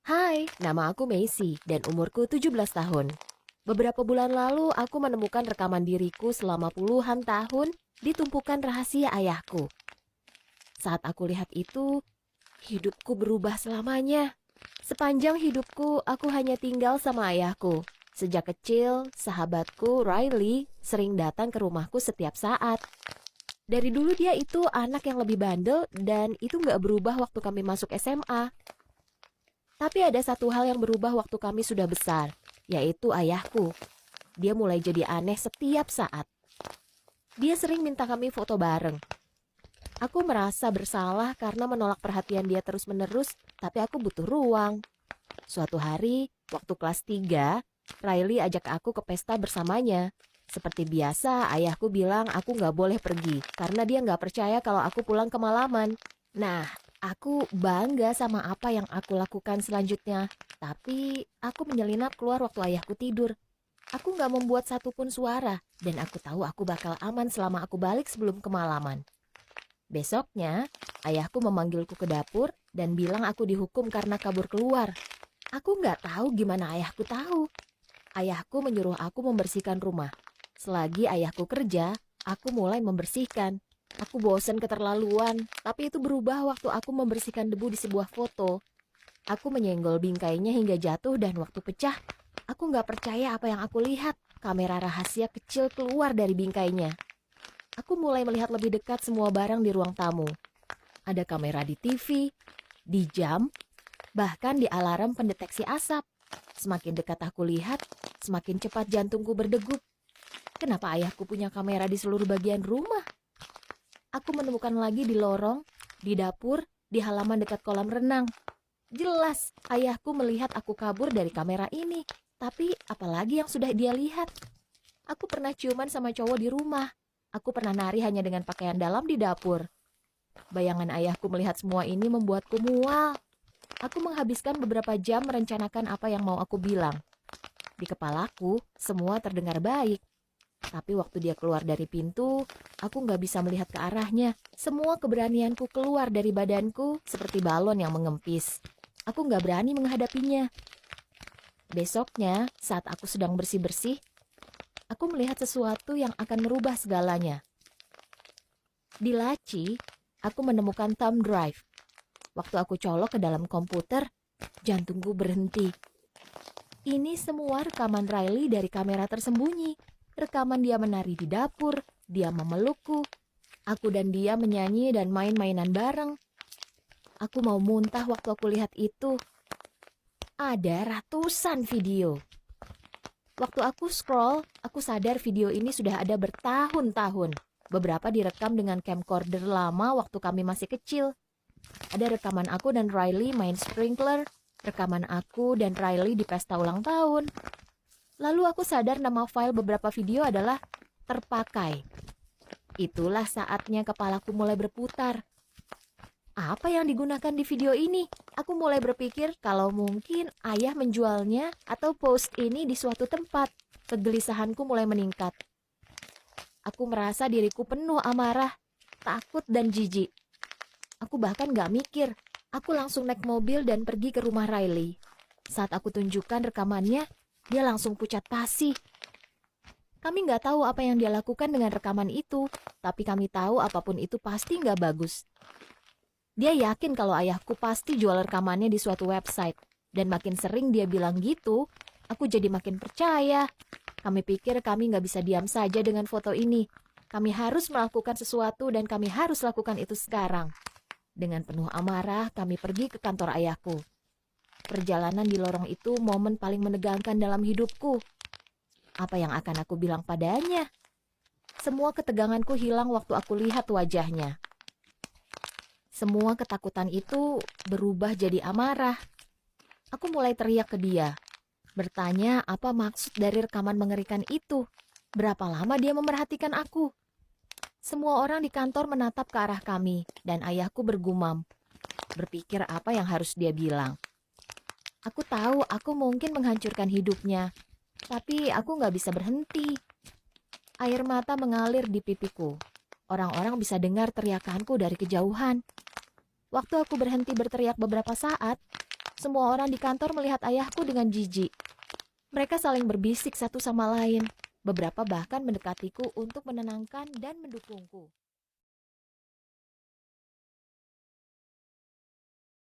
Hai, nama aku Macy dan umurku 17 tahun. Beberapa bulan lalu aku menemukan rekaman diriku selama puluhan tahun di tumpukan rahasia ayahku. Saat aku lihat itu, hidupku berubah selamanya. Sepanjang hidupku, aku hanya tinggal sama ayahku. Sejak kecil, sahabatku Riley sering datang ke rumahku setiap saat. Dari dulu dia itu anak yang lebih bandel dan itu nggak berubah waktu kami masuk SMA. Tapi ada satu hal yang berubah waktu kami sudah besar, yaitu ayahku. Dia mulai jadi aneh setiap saat. Dia sering minta kami foto bareng. Aku merasa bersalah karena menolak perhatian dia terus-menerus, tapi aku butuh ruang. Suatu hari, waktu kelas 3, Riley ajak aku ke pesta bersamanya. Seperti biasa, ayahku bilang aku nggak boleh pergi karena dia nggak percaya kalau aku pulang kemalaman. Nah, aku bangga sama apa yang aku lakukan selanjutnya. Tapi aku menyelinap keluar waktu ayahku tidur. Aku nggak membuat satupun suara dan aku tahu aku bakal aman selama aku balik sebelum kemalaman. Besoknya, ayahku memanggilku ke dapur dan bilang aku dihukum karena kabur keluar. Aku nggak tahu gimana ayahku tahu. Ayahku menyuruh aku membersihkan rumah. Selagi ayahku kerja, aku mulai membersihkan. Aku bosan keterlaluan, tapi itu berubah waktu aku membersihkan debu di sebuah foto. Aku menyenggol bingkainya hingga jatuh dan waktu pecah, aku nggak percaya apa yang aku lihat. Kamera rahasia kecil keluar dari bingkainya. Aku mulai melihat lebih dekat semua barang di ruang tamu. Ada kamera di TV, di jam, bahkan di alarm pendeteksi asap. Semakin dekat aku lihat, semakin cepat jantungku berdegup. Kenapa ayahku punya kamera di seluruh bagian rumah? Aku menemukan lagi di lorong, di dapur, di halaman dekat kolam renang. Jelas, ayahku melihat aku kabur dari kamera ini. Tapi apalagi yang sudah dia lihat? Aku pernah ciuman sama cowok di rumah. Aku pernah nari hanya dengan pakaian dalam di dapur. Bayangan ayahku melihat semua ini membuatku mual. Aku menghabiskan beberapa jam merencanakan apa yang mau aku bilang. Di kepalaku, semua terdengar baik. Tapi waktu dia keluar dari pintu, aku nggak bisa melihat ke arahnya. Semua keberanianku keluar dari badanku seperti balon yang mengempis. Aku nggak berani menghadapinya. Besoknya, saat aku sedang bersih-bersih, aku melihat sesuatu yang akan merubah segalanya. Di laci, aku menemukan thumb drive. Waktu aku colok ke dalam komputer, jantungku berhenti. Ini semua rekaman Riley dari kamera tersembunyi. Rekaman dia menari di dapur, dia memelukku. Aku dan dia menyanyi dan main-mainan bareng. Aku mau muntah waktu aku lihat itu. Ada ratusan video. Waktu aku scroll, aku sadar video ini sudah ada bertahun-tahun. Beberapa direkam dengan camcorder lama waktu kami masih kecil. Ada rekaman aku dan Riley main sprinkler, rekaman aku dan Riley di pesta ulang tahun. Lalu aku sadar nama file beberapa video adalah terpakai. Itulah saatnya kepalaku mulai berputar. Apa yang digunakan di video ini? Aku mulai berpikir kalau mungkin ayah menjualnya atau post ini di suatu tempat. Kegelisahanku mulai meningkat. Aku merasa diriku penuh amarah, takut dan jijik. Aku bahkan gak mikir. Aku langsung naik mobil dan pergi ke rumah Riley. Saat aku tunjukkan rekamannya, dia langsung pucat pasi. Kami gak tahu apa yang dia lakukan dengan rekaman itu, tapi kami tahu apapun itu pasti gak bagus. Dia yakin kalau ayahku pasti jual rekamannya di suatu website. Dan makin sering dia bilang gitu, aku jadi makin percaya. Kami pikir kami nggak bisa diam saja dengan foto ini. Kami harus melakukan sesuatu dan kami harus lakukan itu sekarang. Dengan penuh amarah, kami pergi ke kantor ayahku. Perjalanan di lorong itu momen paling menegangkan dalam hidupku. Apa yang akan aku bilang padanya? Semua keteganganku hilang waktu aku lihat wajahnya. Semua ketakutan itu berubah jadi amarah. Aku mulai teriak ke dia. Bertanya apa maksud dari rekaman mengerikan itu. Berapa lama dia memerhatikan aku. Semua orang di kantor menatap ke arah kami. Dan ayahku bergumam. Berpikir apa yang harus dia bilang. Aku tahu aku mungkin menghancurkan hidupnya. Tapi aku gak bisa berhenti. Air mata mengalir di pipiku. Orang-orang bisa dengar teriakanku dari kejauhan. Waktu aku berhenti berteriak beberapa saat, Semua orang di kantor melihat ayahku dengan jijik. Mereka saling berbisik satu sama lain. Beberapa bahkan mendekatiku untuk menenangkan dan mendukungku.